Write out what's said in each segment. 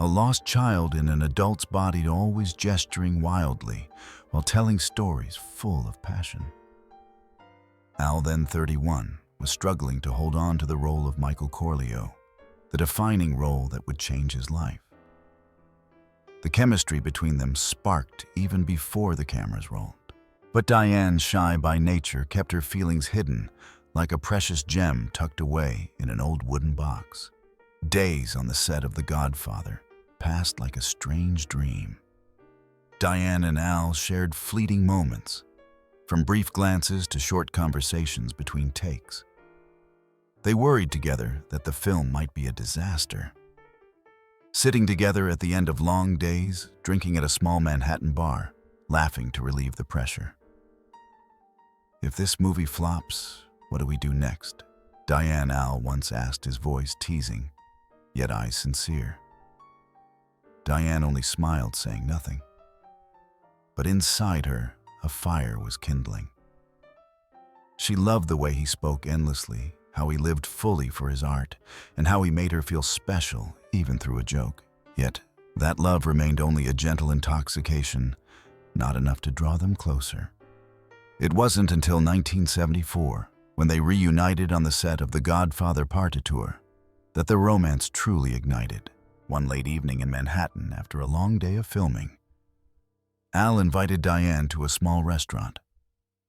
A lost child in an adult's body, always gesturing wildly while telling stories full of passion. Al, then 31, was struggling to hold on to the role of Michael Corleo, the defining role that would change his life. The chemistry between them sparked even before the cameras rolled. But Diane, shy by nature, kept her feelings hidden like a precious gem tucked away in an old wooden box. Days on the set of The Godfather passed like a strange dream. Diane and Al shared fleeting moments, from brief glances to short conversations between takes. They worried together that the film might be a disaster. Sitting together at the end of long days, drinking at a small Manhattan bar, laughing to relieve the pressure. "If this movie flops, what do we do next?" Diane Al once asked, his voice teasing, yet eyes sincere. Diane only smiled, saying nothing. But inside her, a fire was kindling. She loved the way he spoke endlessly, how he lived fully for his art, and how he made her feel special, even through a joke. Yet, that love remained only a gentle intoxication, not enough to draw them closer. It wasn't until 1974, when they reunited on the set of The Godfather Partitur, that the romance truly ignited. One late evening in Manhattan, after a long day of filming, Al invited Diane to a small restaurant.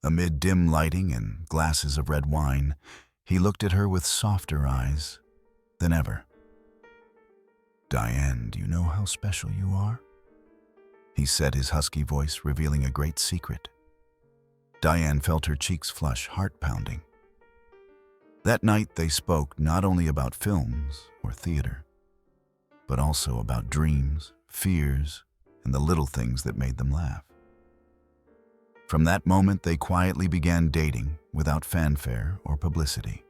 Amid dim lighting and glasses of red wine, he looked at her with softer eyes than ever. "Diane, do you know how special you are?" he said, his husky voice revealing a great secret. Diane felt her cheeks flush, heart pounding. That night they spoke not only about films or theater, but also about dreams, fears, and the little things that made them laugh. From that moment, they quietly began dating without fanfare or publicity.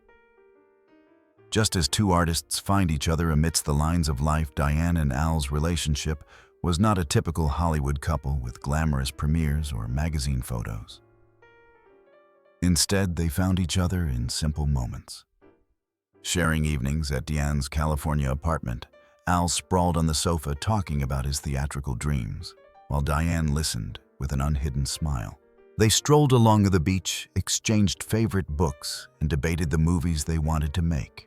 Just as two artists find each other amidst the lines of life, Diane and Al's relationship was not a typical Hollywood couple with glamorous premieres or magazine photos. Instead, they found each other in simple moments. Sharing evenings at Diane's California apartment, Al sprawled on the sofa talking about his theatrical dreams, while Diane listened with an unhidden smile. They strolled along the beach, exchanged favorite books, and debated the movies they wanted to make.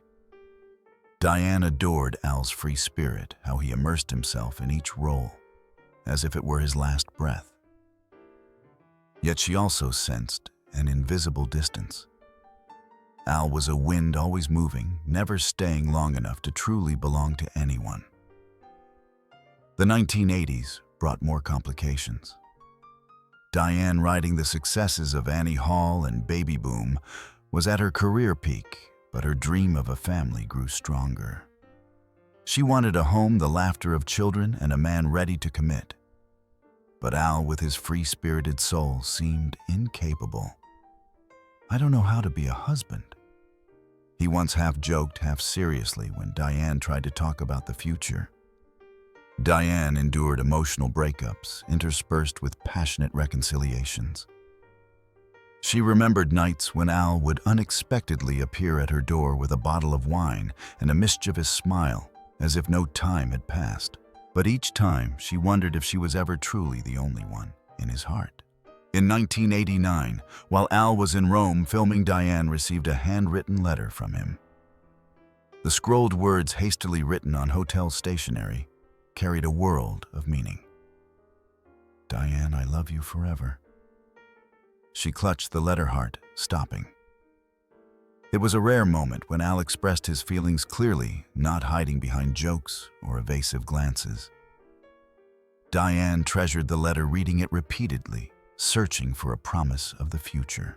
Diane adored Al's free spirit, how he immersed himself in each role, as if it were his last breath. Yet she also sensed an invisible distance. Al was a wind always moving, never staying long enough to truly belong to anyone. The 1980s brought more complications. Diane, riding the successes of Annie Hall and Baby Boom, was at her career peak, but her dream of a family grew stronger. She wanted a home, the laughter of children, and a man ready to commit. But Al, with his free-spirited soul, seemed incapable. "I don't know how to be a husband," he once half joked, half seriously when Diane tried to talk about the future. Diane endured emotional breakups, interspersed with passionate reconciliations. She remembered nights when Al would unexpectedly appear at her door with a bottle of wine and a mischievous smile, as if no time had passed. But each time, she wondered if she was ever truly the only one in his heart. In 1989, while Al was in Rome filming, Diane received a handwritten letter from him. The scrolled words, hastily written on hotel stationery, carried a world of meaning. "Diane, I love you forever." She clutched the letter heart, stopping. It was a rare moment when Al expressed his feelings clearly, not hiding behind jokes or evasive glances. Diane treasured the letter, reading it repeatedly, searching for a promise of the future.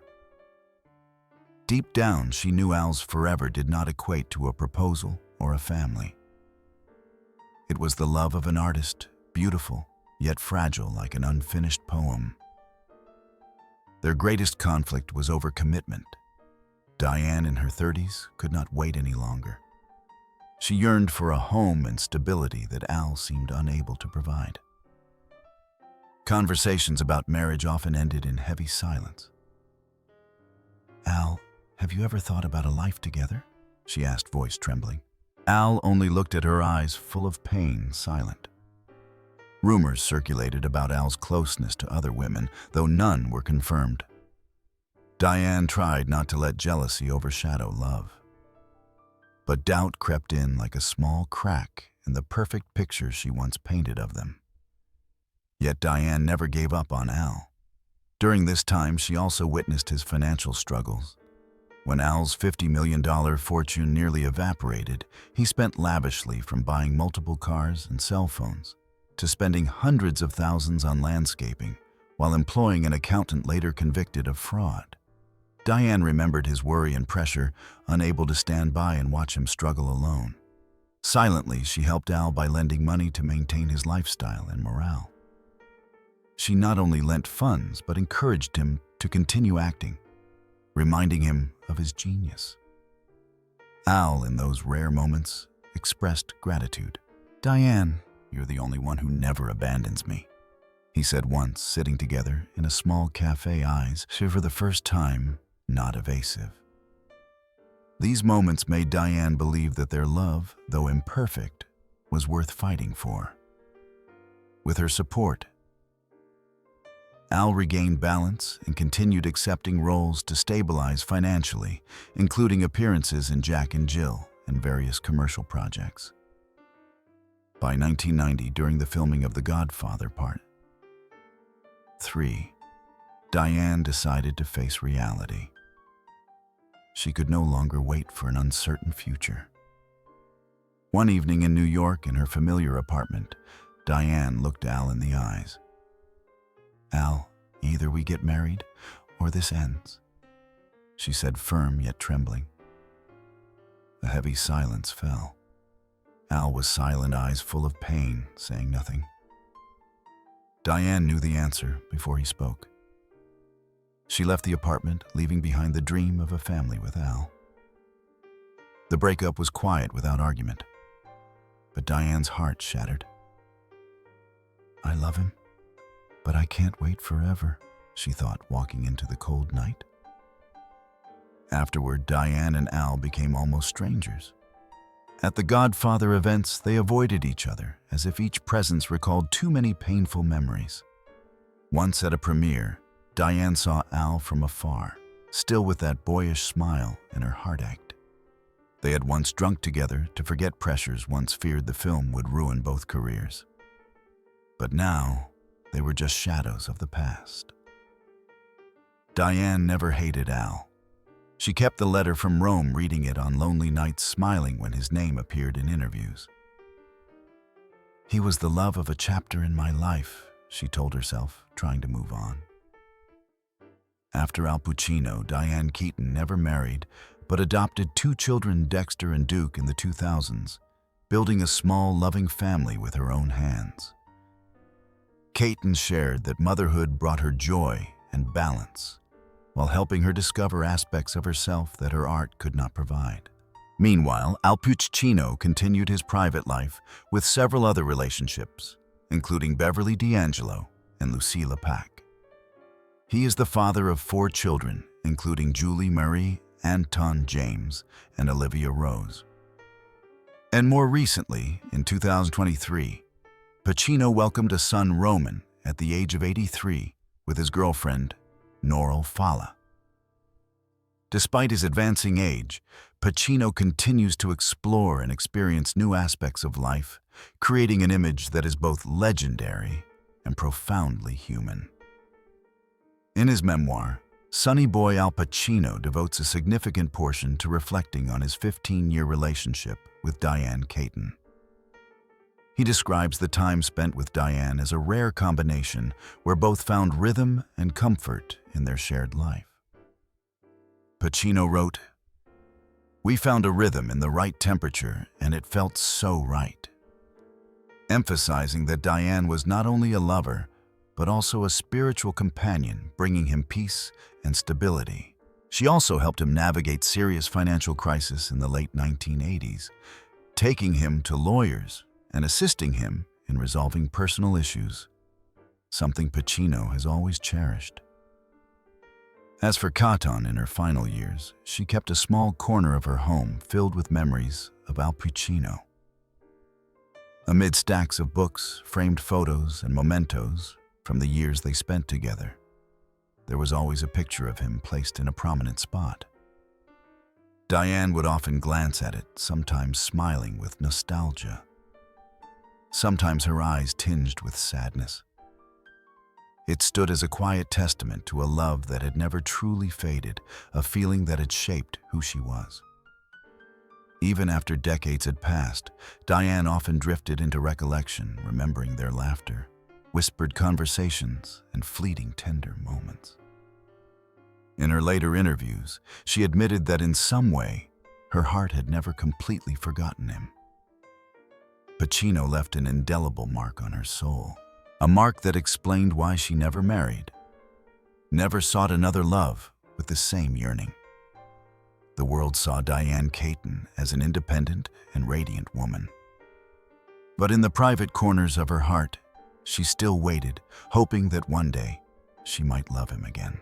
Deep down, she knew Al's forever did not equate to a proposal or a family. It was the love of an artist, beautiful, yet fragile like an unfinished poem. Their greatest conflict was over commitment. Diane, in her 30s, could not wait any longer. She yearned for a home and stability that Al seemed unable to provide. Conversations about marriage often ended in heavy silence. "Al, have you ever thought about a life together?" she asked, voice trembling. Al only looked at her eyes full of pain, silent. Rumors circulated about Al's closeness to other women, though none were confirmed. Diane tried not to let jealousy overshadow love. But doubt crept in like a small crack in the perfect picture she once painted of them. Yet Diane never gave up on Al. During this time, she also witnessed his financial struggles. When Al's $50 million fortune nearly evaporated, he spent lavishly, from buying multiple cars and cell phones to spending hundreds of thousands on landscaping, while employing an accountant later convicted of fraud. Diane remembered his worry and pressure, unable to stand by and watch him struggle alone. Silently, she helped Al by lending money to maintain his lifestyle and morale. She not only lent funds, but encouraged him to continue acting, reminding him of his genius. Al, in those rare moments, expressed gratitude. "Diane, you're the only one who never abandons me," he said once, sitting together in a small cafe, eyes for the first time not evasive. These moments made Diane believe that their love, though imperfect, was worth fighting for. With her support, Al regained balance and continued accepting roles to stabilize financially, including appearances in Jack and Jill and various commercial projects. By 1990, during the filming of The Godfather Part 3, Diane decided to face reality. She could no longer wait for an uncertain future. One evening in New York, in her familiar apartment, Diane looked Al in the eyes. "Al, either we get married or this ends," she said, firm yet trembling. A heavy silence fell. Al was silent, eyes full of pain, saying nothing. Diane knew the answer before he spoke. She left the apartment, leaving behind the dream of a family with Al. The breakup was quiet, without argument, but Diane's heart shattered. "I love him, but I can't wait forever," she thought, walking into the cold night. Afterward, Diane and Al became almost strangers. At the Godfather events, they avoided each other, as if each presence recalled too many painful memories. Once at a premiere, Diane saw Al from afar, still with that boyish smile, and her heart ached. They had once drunk together to forget pressures once feared the film would ruin both careers. But now, they were just shadows of the past. Diane never hated Al. She kept the letter from Rome, reading it on lonely nights, smiling when his name appeared in interviews. "He was the love of a chapter in my life," she told herself, trying to move on. After Al Pacino, Diane Keaton never married, but adopted 2 children, Dexter and Duke, in the 2000s, building a small, loving family with her own hands. Keaton shared that motherhood brought her joy and balance, while helping her discover aspects of herself that her art could not provide. Meanwhile, Al Pacino continued his private life with several other relationships, including Beverly D'Angelo and Lucilla Pack. He is the father of 4 children, including Julie Marie, Anton James, and Olivia Rose. And more recently, in 2023, Pacino welcomed a son, Roman, at the age of 83, with his girlfriend, Noral Fala. Despite his advancing age, Pacino continues to explore and experience new aspects of life, creating an image that is both legendary and profoundly human. In his memoir, Sonny Boy Al Pacino devotes a significant portion to reflecting on his 15-year relationship with Diane Keaton. He describes the time spent with Diane as a rare combination where both found rhythm and comfort in their shared life. Pacino wrote, "We found a rhythm in the right temperature, and it felt so right," emphasizing that Diane was not only a lover, but also a spiritual companion, bringing him peace and stability. She also helped him navigate serious financial crisis in the late 1980s, taking him to lawyers and assisting him in resolving personal issues, something Pacino has always cherished. As for Keaton in her final years, she kept a small corner of her home filled with memories of PACINO. Amid stacks of books, framed photos, and mementos from the years they spent together, there was always a picture of him placed in a prominent spot. Diane would often glance at it, sometimes smiling with nostalgia, sometimes her eyes tinged with sadness. It stood as a quiet testament to a love that had never truly faded, a feeling that had shaped who she was. Even after decades had passed, Diane often drifted into recollection, remembering their laughter, whispered conversations, and fleeting tender moments. In her later interviews, she admitted that in some way, her heart had never completely forgotten him. PACINO left an indelible mark on her soul, a mark that explained why she never married, never sought another love with the same yearning. The world saw Diane Keaton as an independent and radiant woman. But in the private corners of her heart, she still waited, hoping that one day she might love him again.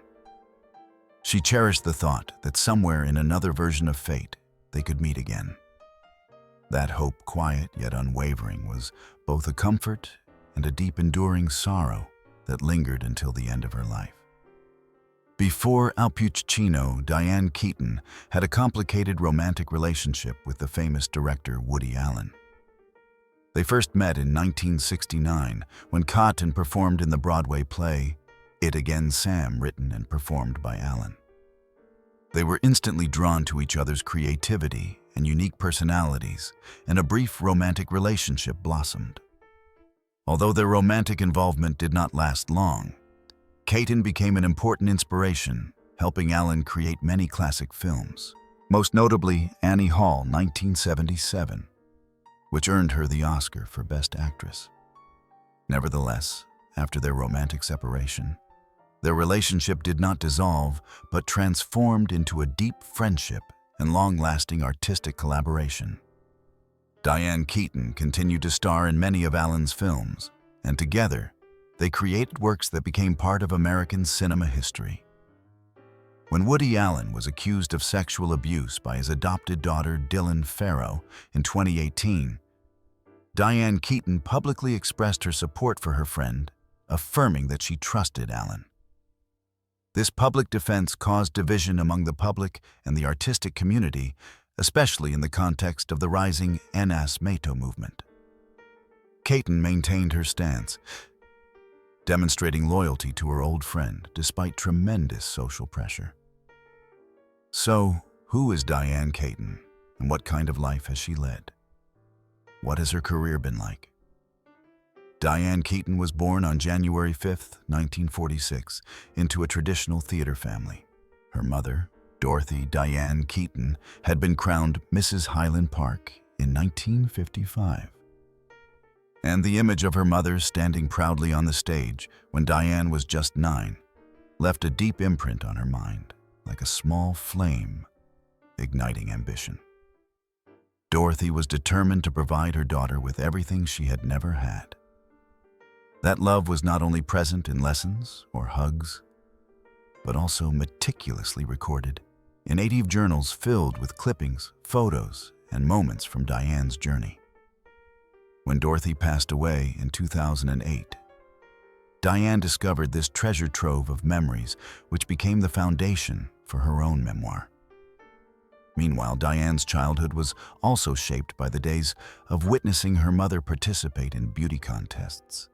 She cherished the thought that somewhere in another version of fate, they could meet again. That hope, quiet yet unwavering, was both a comfort and a deep enduring sorrow that lingered until the end of her life. Before PACINO, Diane Keaton had a complicated romantic relationship with the famous director Woody Allen. They first met in 1969 when Keaton performed in the Broadway play It Again, Sam, written and performed by Allen. They were instantly drawn to each other's creativity and unique personalities, and a brief romantic relationship blossomed. Although their romantic involvement did not last long, Keaton became an important inspiration, helping Allen create many classic films, most notably Annie Hall, 1977, which earned her the Oscar for Best Actress. Nevertheless, after their romantic separation, their relationship did not dissolve, but transformed into a deep friendship and long-lasting artistic collaboration. Diane Keaton continued to star in many of Allen's films, and together, they created works that became part of American cinema history. When Woody Allen was accused of sexual abuse by his adopted daughter Dylan Farrow in 2018, Diane Keaton publicly expressed her support for her friend, affirming that she trusted Allen. This public defense caused division among the public and the artistic community, especially in the context of the rising NS-Mato movement. Keaton maintained her stance, demonstrating loyalty to her old friend despite tremendous social pressure. So, who is Diane Keaton, and what kind of life has she led? What has her career been like? Diane Keaton was born on January 5, 1946, into a traditional theater family. Her mother, Dorothy Diane Keaton, had been crowned Mrs. Highland Park in 1955. And the image of her mother standing proudly on the stage when Diane was just 9 left a deep imprint on her mind, like a small flame igniting ambition. Dorothy was determined to provide her daughter with everything she had never had. That love was not only present in lessons or hugs, but also meticulously recorded in native journals filled with clippings, photos, and moments from Diane's journey. When Dorothy passed away in 2008, Diane discovered this treasure trove of memories, which became the foundation for her own memoir. Meanwhile, Diane's childhood was also shaped by the days of witnessing her mother participate in beauty contests.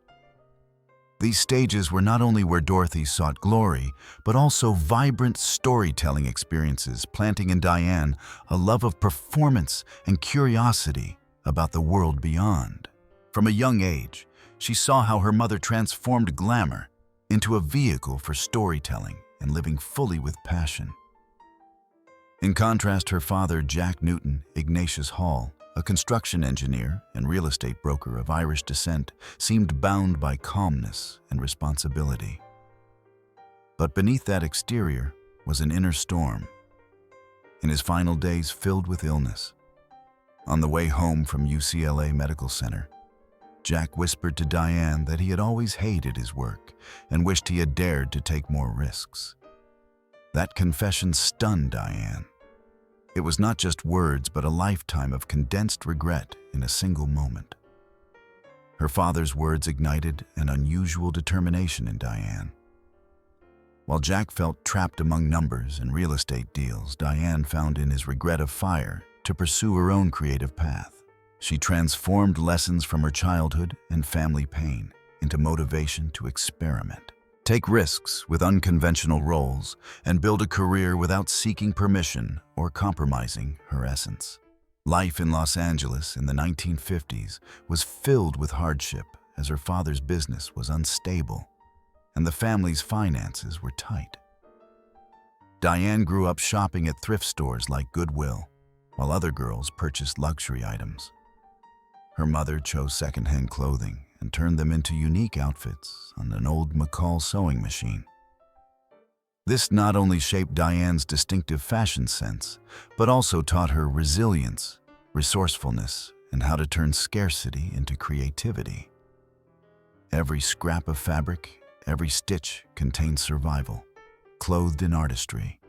These stages were not only where Dorothy sought glory, but also vibrant storytelling experiences, planting in Diane a love of performance and curiosity about the world beyond. From a young age, she saw how her mother transformed glamour into a vehicle for storytelling and living fully with passion. In contrast, her father, Jack Newton Ignatius Hall, a construction engineer and real estate broker of Irish descent, seemed bound by calmness and responsibility. But beneath that exterior was an inner storm. In his final days filled with illness, on the way home from UCLA Medical Center, Jack whispered to Diane that he had always hated his work and wished he had dared to take more risks. That confession stunned Diane. It was not just words, but a lifetime of condensed regret in a single moment. Her father's words ignited an unusual determination in Diane. While Jack felt trapped among numbers and real estate deals, Diane found in his regret a fire to pursue her own creative path. She transformed lessons from her childhood and family pain into motivation to experiment, take risks with unconventional roles, and build a career without seeking permission or compromising her essence. Life in Los Angeles in the 1950s was filled with hardship as her father's business was unstable and the family's finances were tight. Diane grew up shopping at thrift stores like Goodwill, while other girls purchased luxury items. Her mother chose secondhand clothing and turned them into unique outfits on an old McCall sewing machine. This not only shaped Diane's distinctive fashion sense, but also taught her resilience, resourcefulness, and how to turn scarcity into creativity. Every scrap of fabric, every stitch contained survival, clothed in artistry,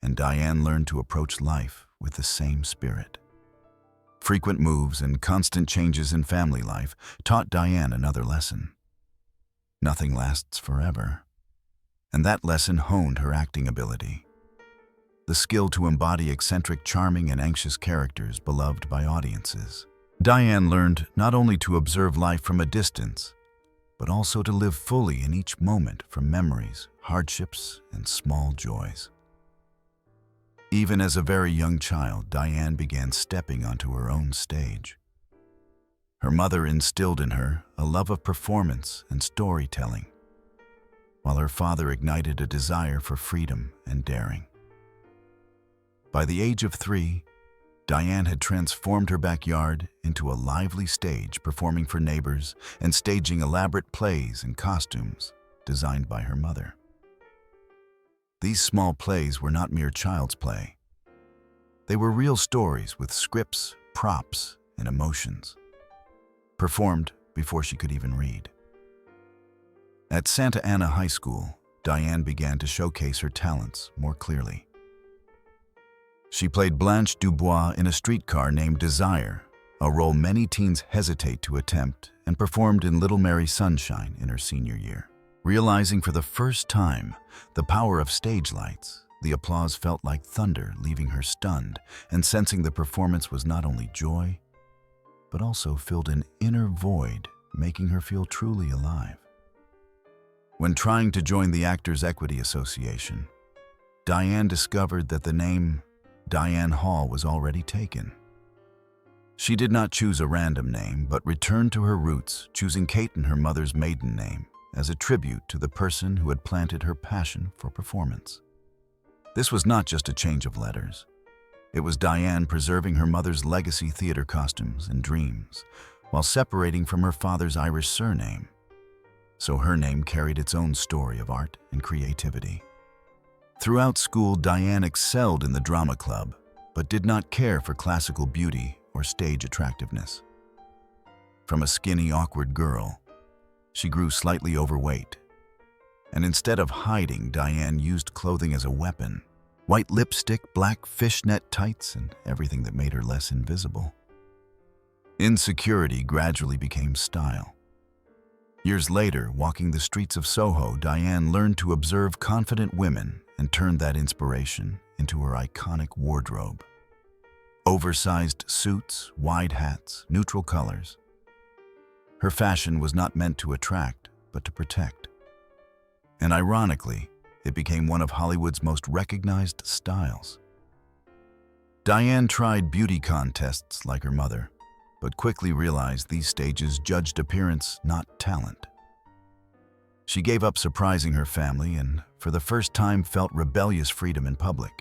and Diane learned to approach life with the same spirit. Frequent moves and constant changes in family life taught Diane another lesson. Nothing lasts forever. And that lesson honed her acting ability. The skill to embody eccentric, charming, and anxious characters beloved by audiences. Diane learned not only to observe life from a distance, but also to live fully in each moment from memories, hardships, and small joys. Even as a very young child, Diane began stepping onto her own stage. Her mother instilled in her a love of performance and storytelling, while her father ignited a desire for freedom and daring. By the age of 3, Diane had transformed her backyard into a lively stage, performing for neighbors and staging elaborate plays and costumes designed by her mother. These small plays were not mere child's play. They were real stories with scripts, props, and emotions, performed before she could even read. At Santa Ana High School, Diane began to showcase her talents more clearly. She played Blanche Dubois in A Streetcar Named Desire, a role many teens hesitate to attempt, and performed in Little Mary Sunshine in her senior year. Realizing for the first time the power of stage lights, the applause felt like thunder, leaving her stunned, and sensing the performance was not only joy, but also filled an inner void, making her feel truly alive. When trying to join the Actors Equity Association, Diane discovered that the name Diane Hall was already taken. She did not choose a random name, but returned to her roots, choosing Keaton, her mother's maiden name, as a tribute to the person who had planted her passion for performance. This was not just a change of letters. It was Diane preserving her mother's legacy theater costumes and dreams, while separating from her father's Irish surname. So her name carried its own story of art and creativity. Throughout school, Diane excelled in the drama club, but did not care for classical beauty or stage attractiveness. From a skinny, awkward girl, she grew slightly overweight, and instead of hiding, Diane used clothing as a weapon. White lipstick, black fishnet tights, and everything that made her less invisible. Insecurity gradually became style. Years later, walking the streets of Soho, Diane learned to observe confident women and turned that inspiration into her iconic wardrobe. Oversized suits, wide hats, neutral colors. Her fashion was not meant to attract, but to protect. And ironically, it became one of Hollywood's most recognized styles. Diane tried beauty contests like her mother, but quickly realized these stages judged appearance, not talent. She gave up surprising her family and, for the first time, felt rebellious freedom in public.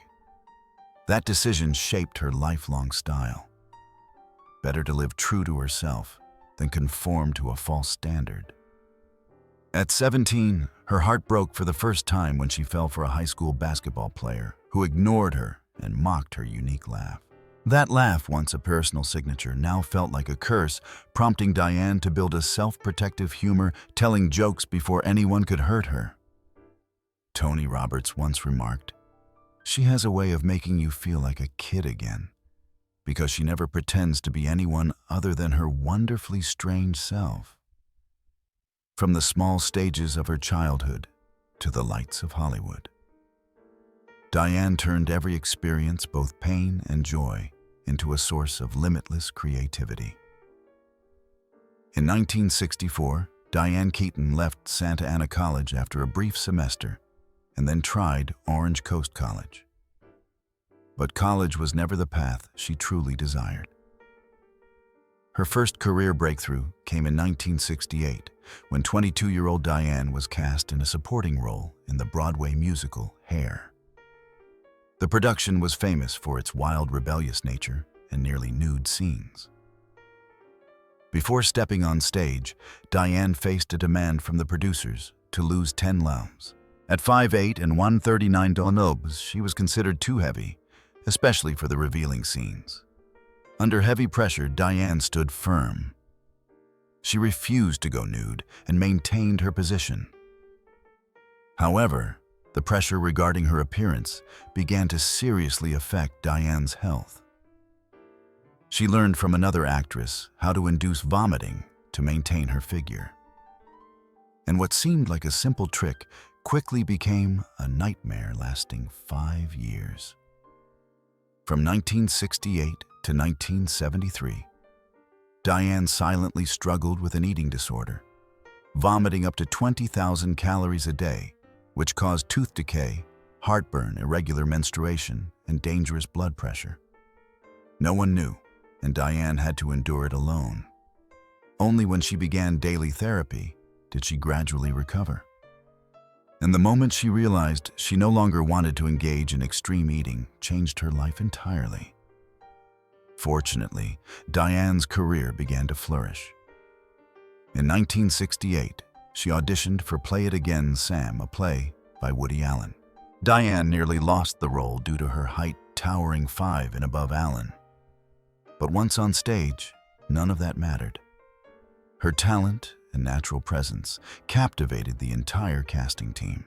That decision shaped her lifelong style. Better to live true to herself than conform to a false standard. At 17, her heart broke for the first time when she fell for a high school basketball player who ignored her and mocked her unique laugh. That laugh, once a personal signature, now felt like a curse, prompting Diane to build a self-protective humor, telling jokes before anyone could hurt her. Tony Roberts once remarked, She has a way of making you feel like a kid again, because she never pretends to be anyone other than her wonderfully strange self. From the small stages of her childhood to the lights of Hollywood, Diane turned every experience, both pain and joy, into a source of limitless creativity. In 1964, Diane Keaton left Santa Ana College after a brief semester and then tried Orange Coast College. But college was never the path she truly desired. Her first career breakthrough came in 1968 when 22-year-old Diane was cast in a supporting role in the Broadway musical Hair. The production was famous for its wild, rebellious nature and nearly nude scenes. Before stepping on stage, Diane faced a demand from the producers to lose 10 pounds. At 5'8" and 139 kilograms, she was considered too heavy, especially for the revealing scenes. Under heavy pressure, Diane stood firm. She refused to go nude and maintained her position. However, the pressure regarding her appearance began to seriously affect Diane's health. She learned from another actress how to induce vomiting to maintain her figure. And what seemed like a simple trick quickly became a nightmare lasting 5 years. From 1968 to 1973, Diane silently struggled with an eating disorder, vomiting up to 20,000 calories a day, which caused tooth decay, heartburn, irregular menstruation, and dangerous blood pressure. No one knew, and Diane had to endure it alone. Only when she began daily therapy did she gradually recover. And the moment she realized she no longer wanted to engage in extreme eating changed her life entirely. Fortunately, Diane's career began to flourish. In 1968, she auditioned for Play It Again, Sam, a play by Woody Allen. Diane nearly lost the role due to her height towering 5 and above Allen. But once on stage, none of that mattered. Her talent and natural presence captivated the entire casting team.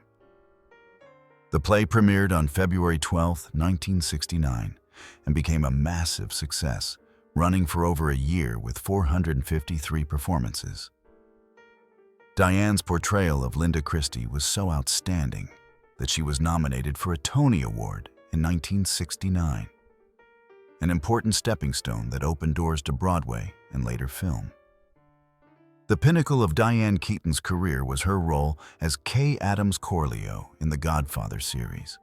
The play premiered on February 12, 1969, and became a massive success, running for over a year with 453 performances. Diane's portrayal of Linda Christie was so outstanding that she was nominated for a Tony Award in 1969, an important stepping stone that opened doors to Broadway and later film. The pinnacle of Diane Keaton's career was her role as Kay Adams Corleo in the Godfather series.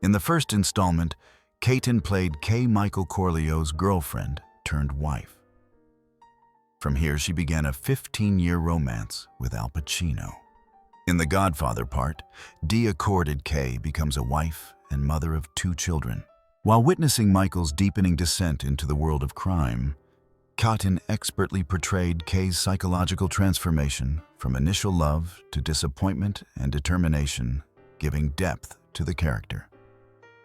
In the first installment, Keaton played Kay Michael Corleone's girlfriend turned wife. From here, she began a 15-year romance with Al Pacino. In the Godfather part, de-accorded Kay becomes a wife and mother of 2 children. While witnessing Michael's deepening descent into the world of crime, Keaton expertly portrayed Kay's psychological transformation from initial love to disappointment and determination, giving depth to the character.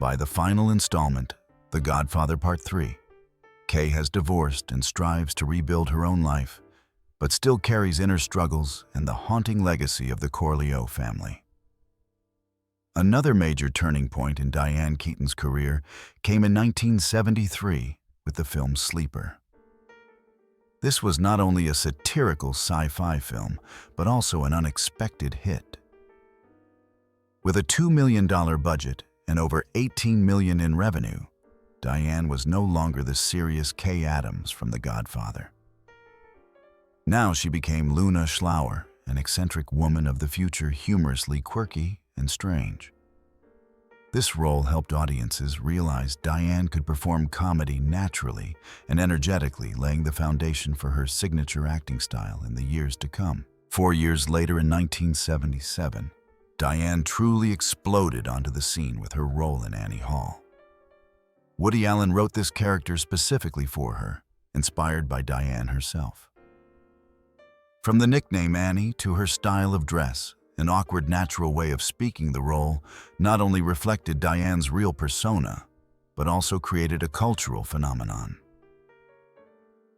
By the final installment, The Godfather Part 3, Kay has divorced and strives to rebuild her own life, but still carries inner struggles and the haunting legacy of the Corleone family. Another major turning point in Diane Keaton's career came in 1973 with the film Sleeper. This was not only a satirical sci-fi film, but also an unexpected hit. With a $2 million budget and over $18 million in revenue, Diane was no longer the serious Kay Adams from The Godfather. Now she became Luna Schlauer, an eccentric woman of the future, humorously quirky and strange. This role helped audiences realize Diane could perform comedy naturally and energetically, laying the foundation for her signature acting style in the years to come. 4 years later, in 1977, Diane truly exploded onto the scene with her role in Annie Hall. Woody Allen wrote this character specifically for her, inspired by Diane herself. From the nickname Annie to her style of dress, an awkward, natural way of speaking, the role not only reflected Diane's real persona, but also created a cultural phenomenon.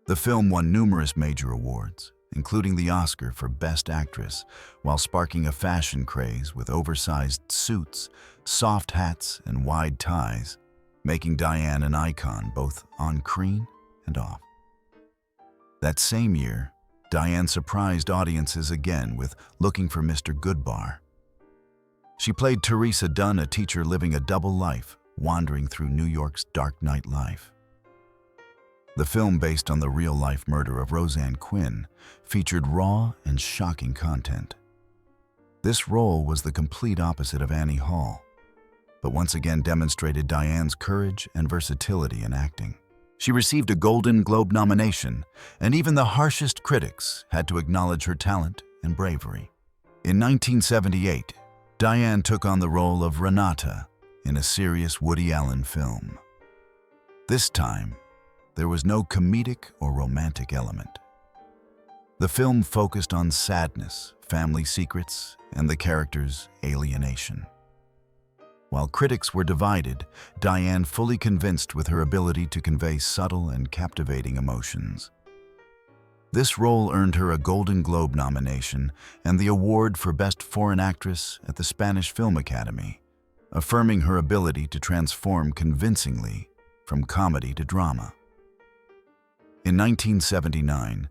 The film won numerous major awards including the Oscar for Best Actress, while sparking a fashion craze with oversized suits, soft hats, and wide ties, making Diane an icon both on-screen and off. That same year, Diane surprised audiences again with Looking for Mr. Goodbar. She played Teresa Dunn, a teacher living a double life, wandering through New York's dark nightlife. The film, based on the real-life murder of Roseanne Quinn, featured raw and shocking content. This role was the complete opposite of Annie Hall, but once again demonstrated Diane's courage and versatility in acting. She received a Golden Globe nomination, and even the harshest critics had to acknowledge her talent and bravery. In 1978, Diane took on the role of Renata in a serious Woody Allen film. This time, there was no comedic or romantic element. The film focused on sadness, family secrets, and the character's alienation. While critics were divided, Diane fully convinced with her ability to convey subtle and captivating emotions. This role earned her a Golden Globe nomination and the award for Best Foreign Actress at the Spanish Film Academy, affirming her ability to transform convincingly from comedy to drama. In 1979,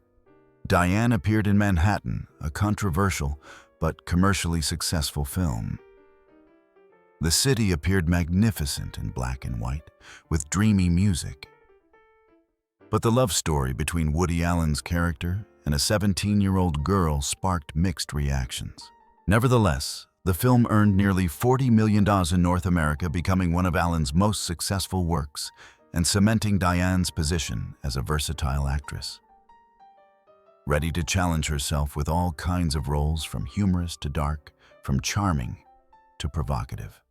Diane appeared in Manhattan, a controversial but commercially successful film. The city appeared magnificent in black and white, with dreamy music. But the love story between Woody Allen's character and a 17-year-old girl sparked mixed reactions. Nevertheless, the film earned nearly $40 million in North America, becoming one of Allen's most successful works and cementing Diane's position as a versatile actress. Ready to challenge herself with all kinds of roles, from humorous to dark, from charming to provocative.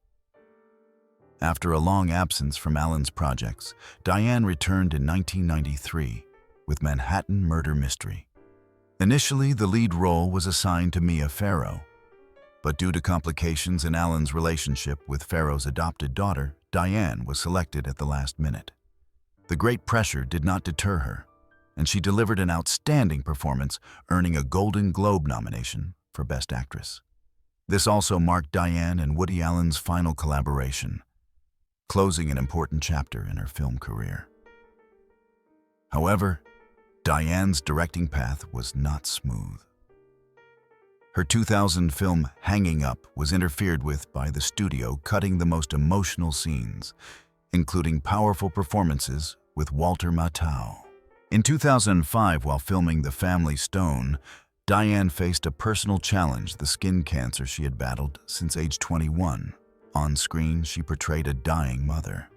After a long absence from Allen's projects, Diane returned in 1993 with Manhattan Murder Mystery. Initially, the lead role was assigned to Mia Farrow, but due to complications in Allen's relationship with Farrow's adopted daughter, Diane was selected at the last minute. The great pressure did not deter her, and she delivered an outstanding performance, earning a Golden Globe nomination for Best Actress. This also marked Diane and Woody Allen's final collaboration, closing an important chapter in her film career. However, Diane's directing path was not smooth. Her 2000 film Hanging Up was interfered with by the studio, cutting the most emotional scenes, including powerful performances with Walter Matthau. In 2005, while filming The Family Stone, Diane faced a personal challenge: the skin cancer she had battled since age 21. On screen, she portrayed a dying mother.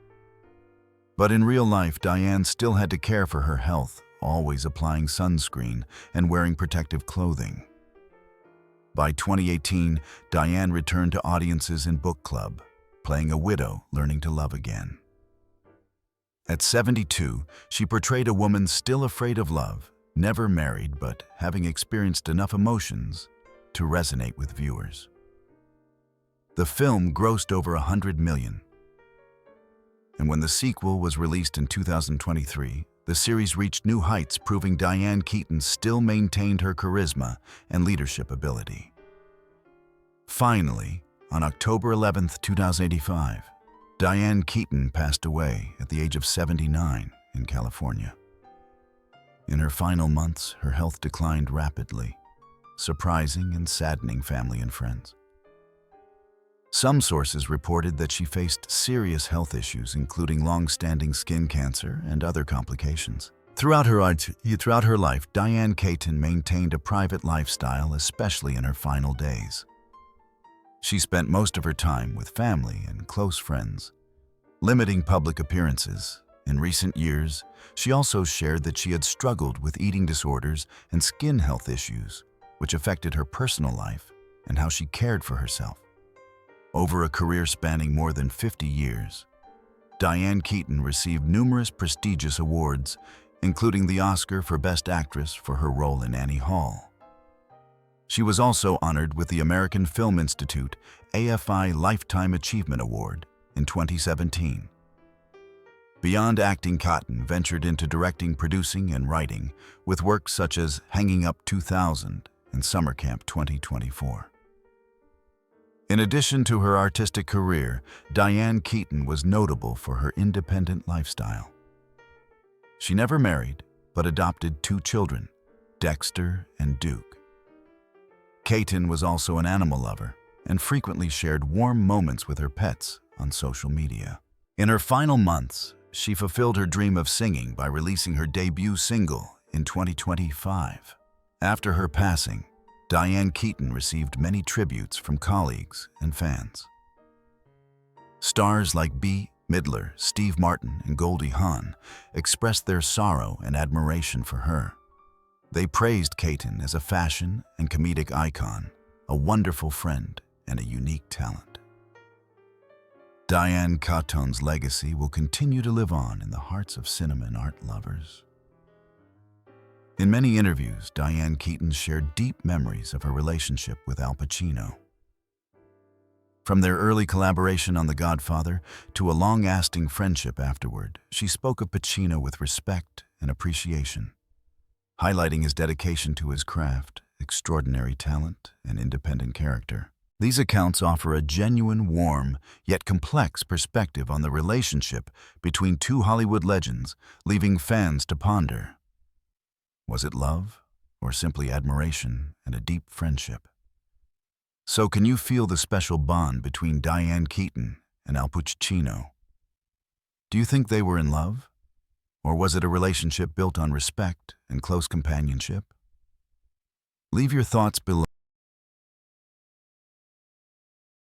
But in real life, Diane still had to care for her health, always applying sunscreen and wearing protective clothing. By 2018, Diane returned to audiences in Book Club, playing a widow learning to love again. At 72, she portrayed a woman still afraid of love, never married but having experienced enough emotions to resonate with viewers. The film grossed over $100 million. And when the sequel was released in 2023, the series reached new heights, proving Diane Keaton still maintained her charisma and leadership ability. Finally, on October 11, 2085, Diane Keaton passed away at the age of 79 in California. In her final months, her health declined rapidly, surprising and saddening family and friends. Some sources reported that she faced serious health issues, including long-standing skin cancer and other complications. Throughout her life, Diane Keaton maintained a private lifestyle, especially in her final days. She spent most of her time with family and close friends, limiting public appearances. In recent years, she also shared that she had struggled with eating disorders and skin health issues, which affected her personal life and how she cared for herself. Over a career spanning more than 50 years, Diane Keaton received numerous prestigious awards, including the Oscar for Best Actress for her role in Annie Hall. She was also honored with the American Film Institute AFI Lifetime Achievement Award in 2017. Beyond acting, Keaton ventured into directing, producing, and writing, with works such as Hanging Up 2000 and Summer Camp 2024. In addition to her artistic career, DIANE KEATON was notable for her independent lifestyle. She never married, but adopted 2 children, Dexter and Duke. Keaton was also an animal lover and frequently shared warm moments with her pets on social media. In her final months, she fulfilled her dream of singing by releasing her debut single in 2025. After her passing, DIANE KEATON received many tributes from colleagues and fans. Stars like Bette Midler, Steve Martin, and Goldie Hawn expressed their sorrow and admiration for her. They praised Keaton as a fashion and comedic icon, a wonderful friend, and a unique talent. DIANE KEATON's legacy will continue to live on in the hearts of cinema and art lovers. In many interviews, DIANE KEATON shared deep memories of her relationship with Al Pacino. From their early collaboration on The Godfather to a long-lasting friendship afterward, she spoke of Pacino with respect and appreciation, highlighting his dedication to his craft, extraordinary talent, and independent character. These accounts offer a genuine, warm, yet complex perspective on the relationship between 2 Hollywood legends, leaving fans to ponder. Was it love, or simply admiration and a deep friendship? So can you feel the special bond between DIANE KEATON and Al Pacino? Do you think they were in love? Or was it a relationship built on respect and close companionship? Leave your thoughts below.